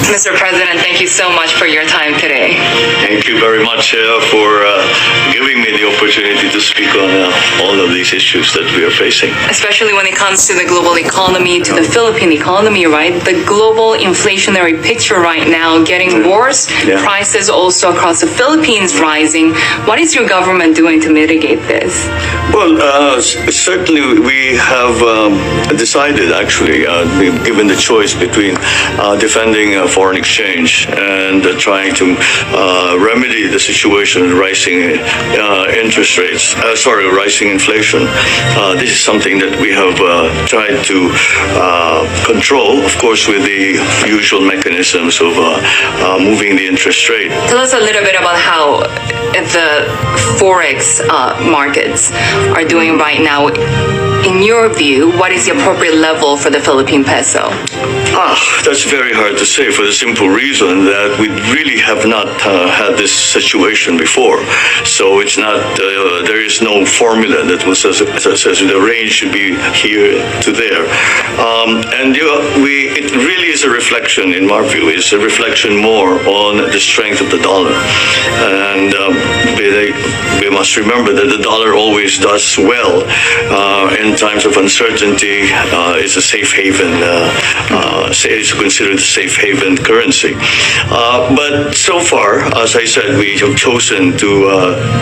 Mr. President, thank you so much for your time today. Thank you very much for giving me the opportunity to speak on all of these issues that we are facing. Especially when it comes to the global economy, to the Philippine economy, right? The global inflationary picture right now getting worse. Yeah. Prices also across the Philippines rising. What is your government doing to mitigate this? Well, certainly we have decided, actually, given the choice between defending foreign exchange and trying to remedy the situation of rising interest rates, rising inflation. This is something that we have tried to control, of course, with the usual mechanisms of moving the interest rate. Tell us a little bit about how the forex markets are doing right now. In your view, what is the appropriate level for the Philippine peso? That's very hard to say, for the simple reason that we really have not had this situation before. So it's not, there is no formula that says the range should be here to there. It really is a reflection, in my view, it's a reflection more on the strength of the dollar. And we must remember that the dollar always does well in times of uncertainty. It's a safe haven. It's considered a safe haven currency. But so far, as I said, we have chosen to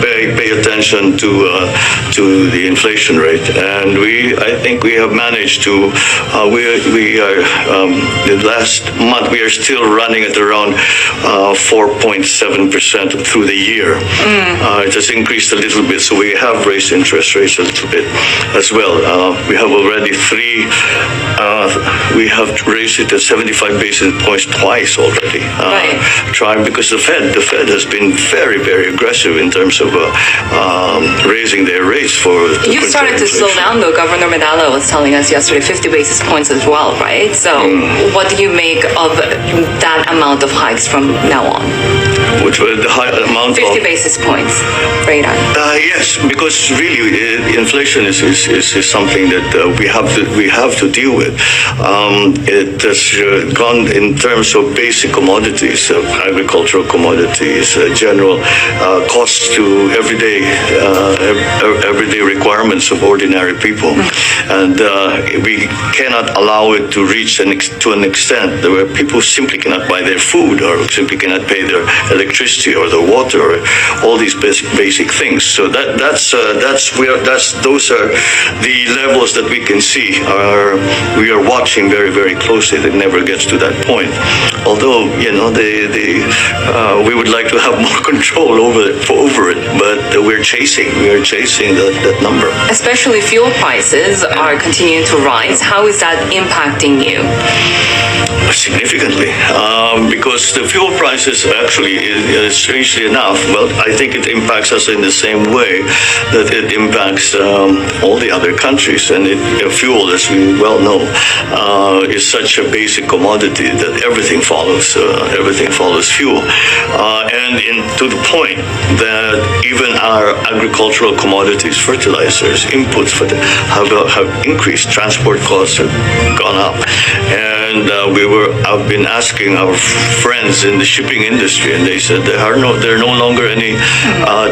pay attention to the inflation rate, and I think we have managed to. The last month we are still running at around 4.7% through the year. It has increased a little bit, so we have raised interest rates a little bit as well. We have already we have raised it to 75 basis points twice already. Trying, because the Fed has been very, very aggressive in terms of raising their rates for. You started to slow down, though. Governor Medalla was telling us yesterday 50 basis points as well, right? So what do you make of that amount of hikes from now on? Which was the high amount 50 basis points rate hike. Yes, because really inflation is something that we have to deal with. It has gone in terms of basic commodities, agricultural commodities, general costs to everyday requirements of ordinary people, and we cannot allow it to reach to an extent where people simply cannot buy their food or simply cannot pay their electricity or the water or all these basic things. So those are the levels that we can see. We are watching very, very closely. It never gets to that point. Although we would like to have more control over it, but we are chasing that number. Especially fuel prices are continuing to rise. How is that impacting you? Significantly, because the fuel prices actually, strangely enough, well, I think it impacts us in the same way that it impacts all the other countries. And fuel, as we well know, is such a basic commodity that everything follows fuel. And to the point that even our agricultural commodities, fertilizers, inputs have increased. Transport costs have gone up. And I've been asking our friends in the shipping industry, and they said there are no longer any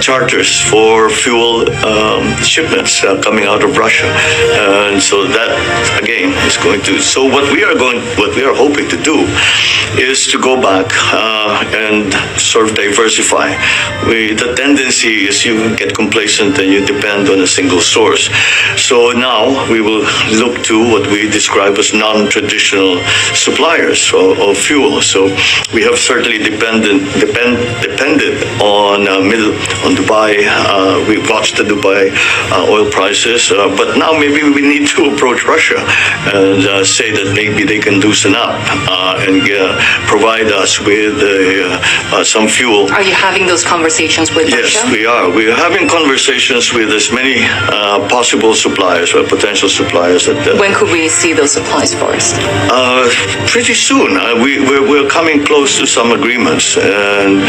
charters for fuel shipments coming out of Russia, and so that again is going to. So what we are hoping to do is to go back and sort of diversify. The tendency is you get complacent and you depend on a single source. So now we will look to what we describe as non-traditional suppliers of fuel. So we have certainly depended on Dubai. We watched the Dubai oil prices, but now maybe we need to approach Russia and say that maybe they can loosen up and provide us with some fuel. Are you having those conversations with Russia? Yes, we are. We are having conversations with as many possible suppliers or potential suppliers. When could we see those supplies first? Pretty soon. We're coming close to some agreements, and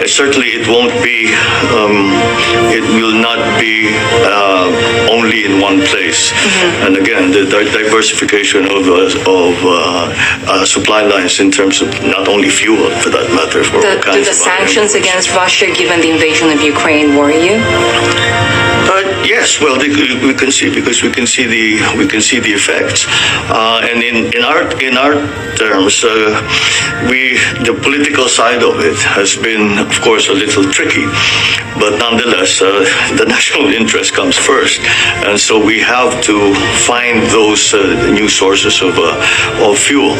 certainly it won't be. It will not be only in one place. And again, the diversification of supply lines in terms of not only fuel, for that matter, for all kinds do the of sanctions against Russia, given the invasion of Ukraine, worry you? Yes, well, we can see, because we can see the effects, and in our terms, the political side of it has been, of course, a little tricky, but nonetheless, the national interest comes first, and so we have to find those new sources of fuel.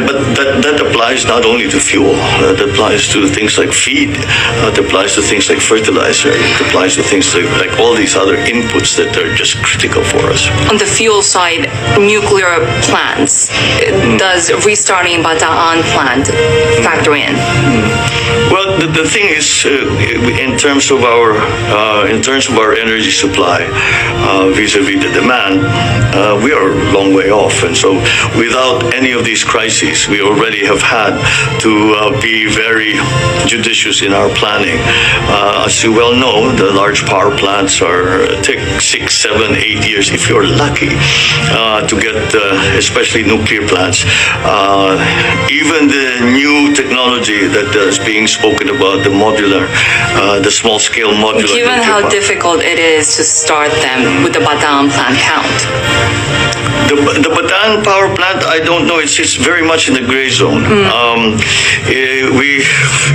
But that applies not only to fuel, that applies to things like feed, it applies to things like fertilizer, it applies to things like all these other inputs that are just critical for us. On the fuel side, nuclear plants, does restarting Bataan plant factor in? Well, the thing is, in terms of our energy supply, vis-a-vis the demand, we are a long way off, and so without any of these crises, we already have had to be very judicious in our planning. As you well know, the large power plants take 6, 7, 8 years, if you're lucky, to get, especially nuclear plants. Even the new technology that is being spoken about, the modular, the small-scale modular. Given how difficult it is to start them with the Bataan plant count. The Bataan power plant, I don't know. It's very much in the gray zone.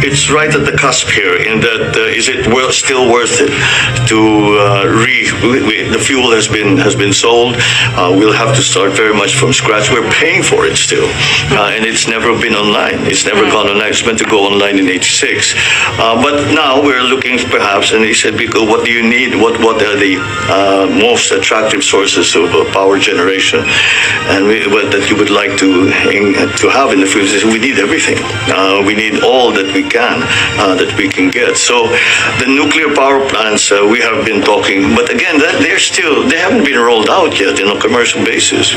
It's right at the cusp here. In that, is it still worth it to the fuel has been sold. We'll have to start very much from scratch. We're paying for it still, and it's never been online. It's never gone online. It's meant to go online in '86, but now we're looking perhaps. And he said, "Because what do you need? What are the most attractive sources of power generation, and that you would like to have in the future?" We need everything. We need all that we can get. So the nuclear power plants, we have been talking, but again, they haven't been rolled out yet on a commercial basis.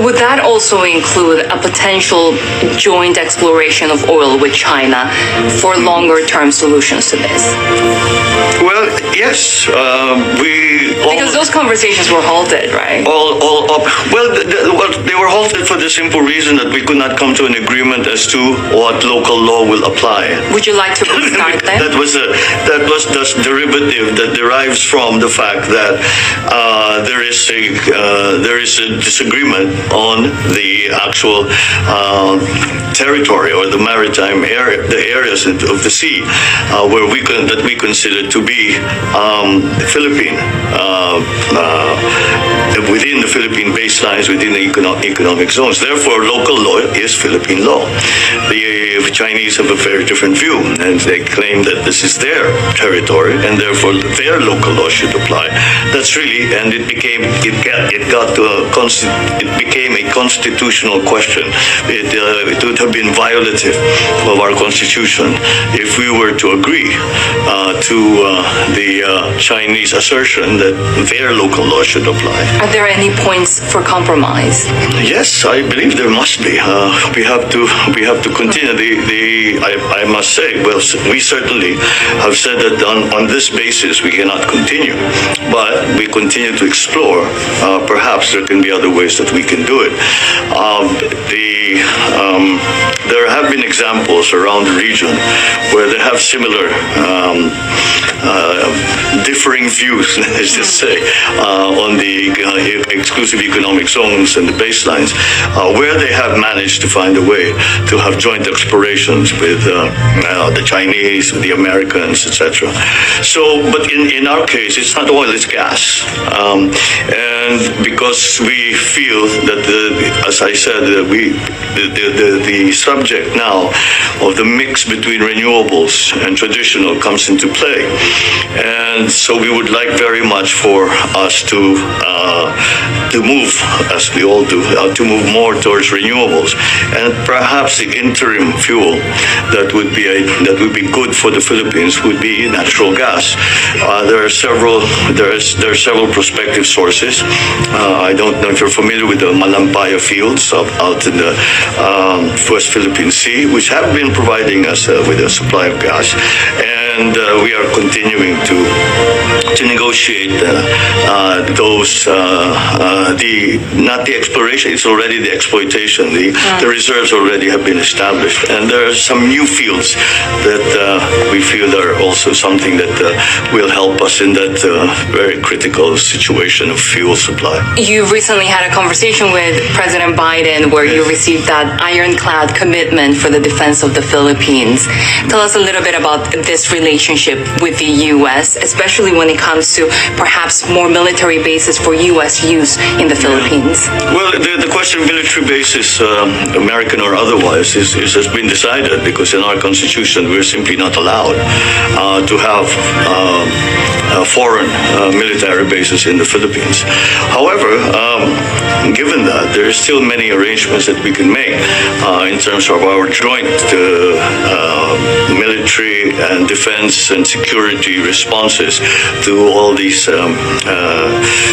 Would that also include a potential joint exploration of oil with China for longer-term solutions to this? Well, yes, because those conversations were halted, right? They were halted for the simple reason that we could not come to an agreement as to what local law will apply. Would you like to restart them? That was the derivative that derives from the fact that there is a disagreement on the actual territory or the maritime area, the areas of the sea that we consider to be Philippine. Within the Philippine baselines, within the economic zones. Therefore, local law is Philippine law. The Chinese have a very different view, and they claim that this is their territory, and therefore their local law should apply. That's really, and it became a constitutional question. It would have been violative of our constitution if we were to agree to the Chinese assertion that their local law should apply. Are there any points for compromise? Yes, I believe there must be. We have to continue. I must say, well, we certainly have said that on this basis we cannot continue, but we continue to explore. Perhaps there can be other ways that we can do it. There have been examples around the region where they have similar differing views, let's just say, on the exclusive economic zones and the baselines, where they have managed to find a way to have joint explorations with the Chinese, with the Americans, etc. So, but in our case, it's not oil, it's gas. And because we feel that, as I said, the subject now of the mix between renewables and traditional comes into play. And so we would like very much for us to move as we all do, to move more towards renewables, and perhaps the interim fuel that would be good for the Philippines would be natural gas. There are several prospective sources. I don't know if you're familiar with the Malampaya fields out in the West Philippine Sea, which have been providing us with a supply of gas, and we are continuing to negotiate those not the exploration, it's already the exploitation. The reserves already have been established, and there are some new fields that we feel are also something that will help us in that very critical situation of fuel supply. You recently had a conversation with President Biden where you received that ironclad commitment for the defense of the Philippines. Tell us a little bit about this relationship with the U.S., especially when it comes to perhaps more military bases for U.S. use in the Philippines. Well, the question of military bases, American or otherwise, has been decided because in our Constitution we're simply not allowed to have foreign military bases in the Philippines. However, given that, there are still many arrangements that we can make in terms of our joint military and defense and security responses to all these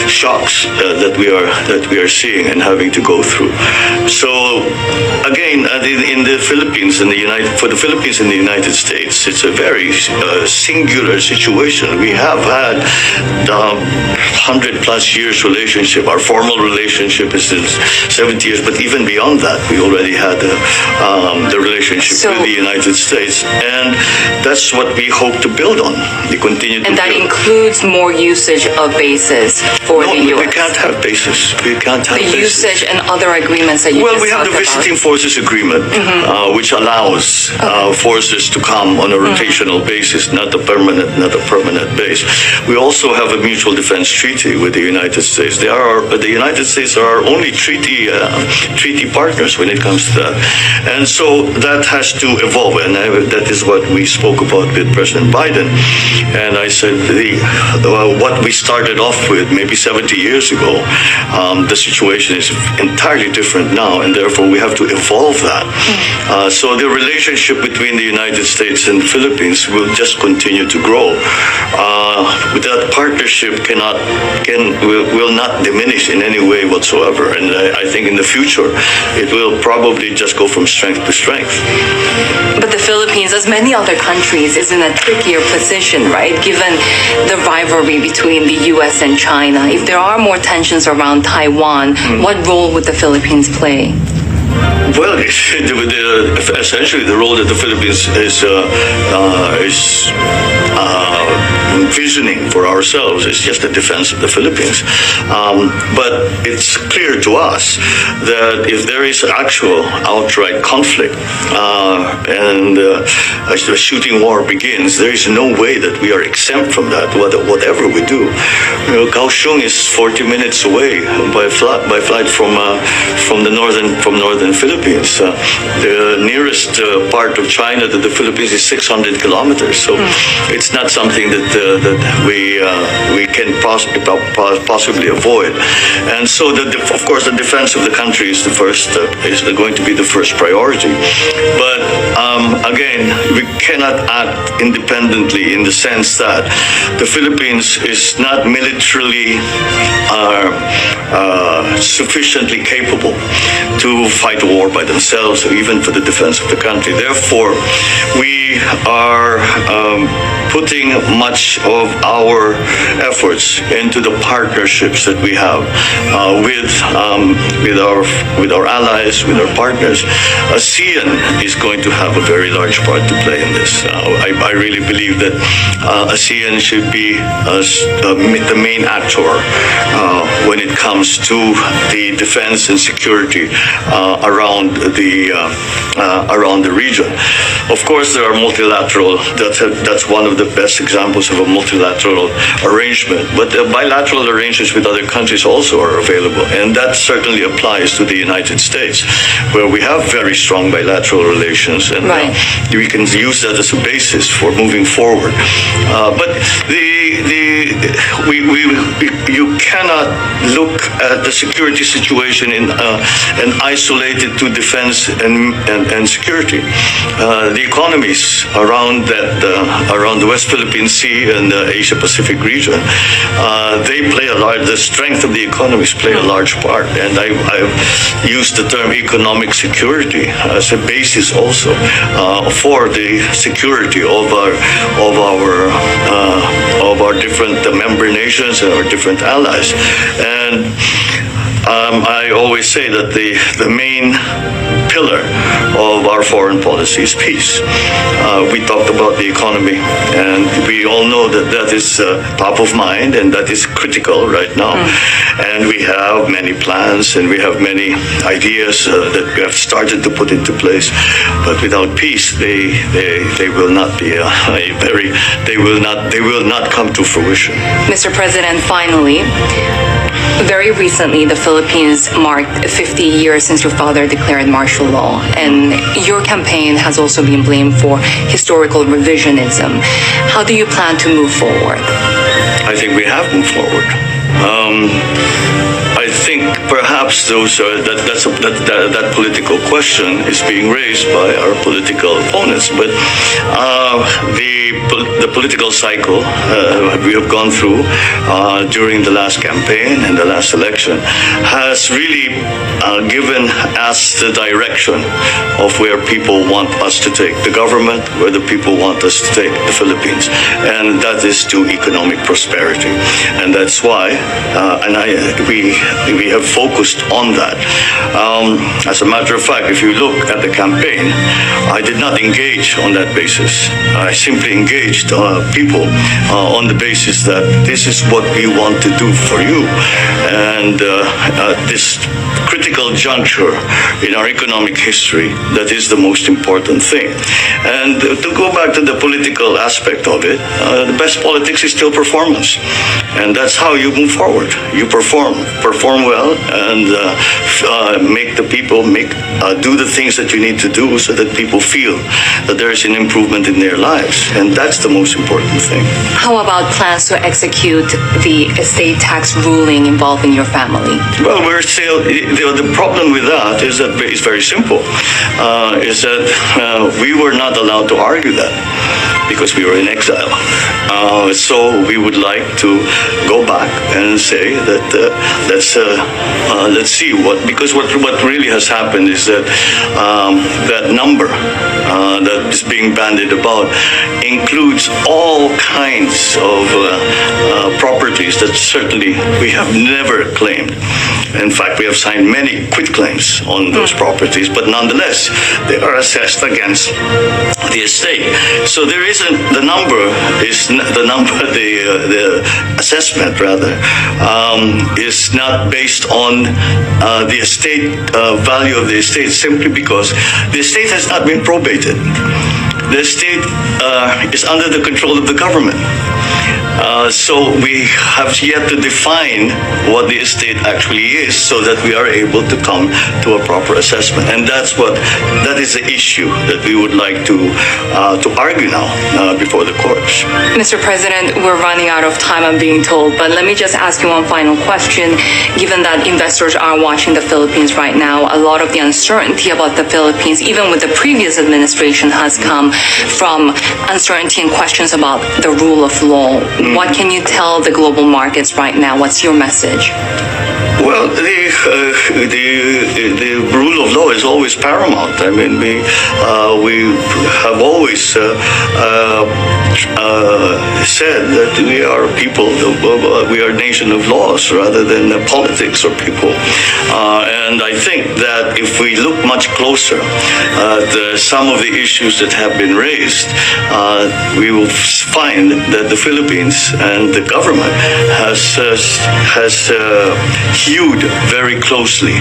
shocks that we are seeing and having to go through. So again, in the Philippines, for the Philippines and the United States, it's a very singular situation. We have had 100+ years relationship. Our formal relationship is since 70 years, but even beyond that, we already had the relationship with the United States, and that's what we hope to build on. We continue to and that build. includes more usage of bases for the U.S. We can't have bases. We can't have the bases. usage and other agreements that you Well, just we have the talked Visiting about. Forces Agreement, which allows forces to come on a rotational basis, not a permanent base. We also have a mutual defense treaty with the United States. The United States are our only treaty partners when it comes to that, and so that has to evolve, and that is what we spoke about with President Biden. And I said what we started off with maybe 70 years ago, the situation is entirely different now, and therefore we have to evolve that. So the relationship between the United States and the Philippines will just continue to grow. That partnership will not diminish in any way whatsoever, and I think in the future it will probably just go from strength to strength. But the Philippines, as many other countries, is in a trickier position, right? Given the rivalry between the U.S. and China. If there are more tensions around Taiwan, what role would the Philippines play? Well, essentially the role that the Philippines is envisioning for ourselves is just the defense of the Philippines. But it's clear to us that if there is actual outright conflict and a shooting war begins, there is no way that we are exempt from that, whatever we do. Kaohsiung is 40 minutes away by flight from the northern Philippines. The nearest part of China to the Philippines is 600 kilometers. So it's not something that we can possibly avoid. And so, of course, the defense of the country is going to be the first priority. But again, we cannot act independently in the sense that the Philippines is not militarily sufficiently capable to fight a war by themselves or even for the defense of the country. Therefore, we are putting much of our efforts into the partnerships that we have with our allies, with our partners. ASEAN is going to have a very large part to play in this. I really believe that ASEAN should be the main actor when it comes to the defense and security around the region. Of course, there are multilateral. That's one of the the best examples of a multilateral arrangement. But bilateral arrangements with other countries also are available, and that certainly applies to the United States, where we have very strong bilateral relations, and we can use that as a basis for moving forward. But you cannot look at the security situation and isolate it to defense and security. The economies around the West Philippine Sea and the Asia Pacific region, the strength of the economies play a large part, and I've used the term economic security as a basis also for the security of our different member nations and our different allies. And I always say that the main pillar of our foreign policy is peace. We talked about the economy, and we all know that is top of mind, and that is critical right now. And we have many plans, and we have many ideas that we have started to put into place. But without peace, they will not be they will not come to fruition. Mr. President, finally, very recently, the Philippines marked 50 years since your father declared martial law, and your campaign has also been blamed for historical revisionism. How do you plan to move forward? I think we have moved forward. I think perhaps that political question is being raised by our political opponents, but the political cycle we have gone through during the last campaign and the last election has really given us the direction of where people want us to take the government, where the people want us to take the Philippines, and that is to economic prosperity. And that's why we have focused on that. As a matter of fact, if you look at the campaign, I did not engage on that basis. I simply engaged people on the basis that this is what we want to do for you, and this critical juncture in our economic history, that is the most important thing. And to go back to the political aspect of it, the best politics is still performance, and that's how you move forward. You perform well, and make the people do the things that you need to do, so that people feel that there is an improvement in their lives, and that's the most important thing. How about plans to execute the estate tax ruling involving your family? Well, we're still, the problem with that is that it's very simple. Is that we were not allowed to argue that because we were in exile. So we would like to go back and say that let's see because what really has happened is that that number that is being bandied about includes all kinds of properties that certainly we have never claimed. In fact, we have signed many quitclaims on those properties, but nonetheless, they are assessed against the estate. So there isn't the assessment rather is not based on the estate value of the estate, simply because the estate has not been probated. The estate is under the control of the government. So we have yet to define what the estate actually is, so that we are able to come to a proper assessment. And that is the issue that we would like to argue now before the courts. Mr. President, we're running out of time, I'm being told, but let me just ask you one final question. Given that investors are watching the Philippines right now, a lot of the uncertainty about the Philippines, even with the previous administration, has come from uncertainty and questions about the rule of law. What can you tell the global markets right now? What's your message? Well, the rule of law is always paramount. I mean, we have always said that we are people, we are a nation of laws rather than politics or people. And I think that if we look much closer at some of the issues that have been raised, we will find that the Philippines and the government has hewed very closely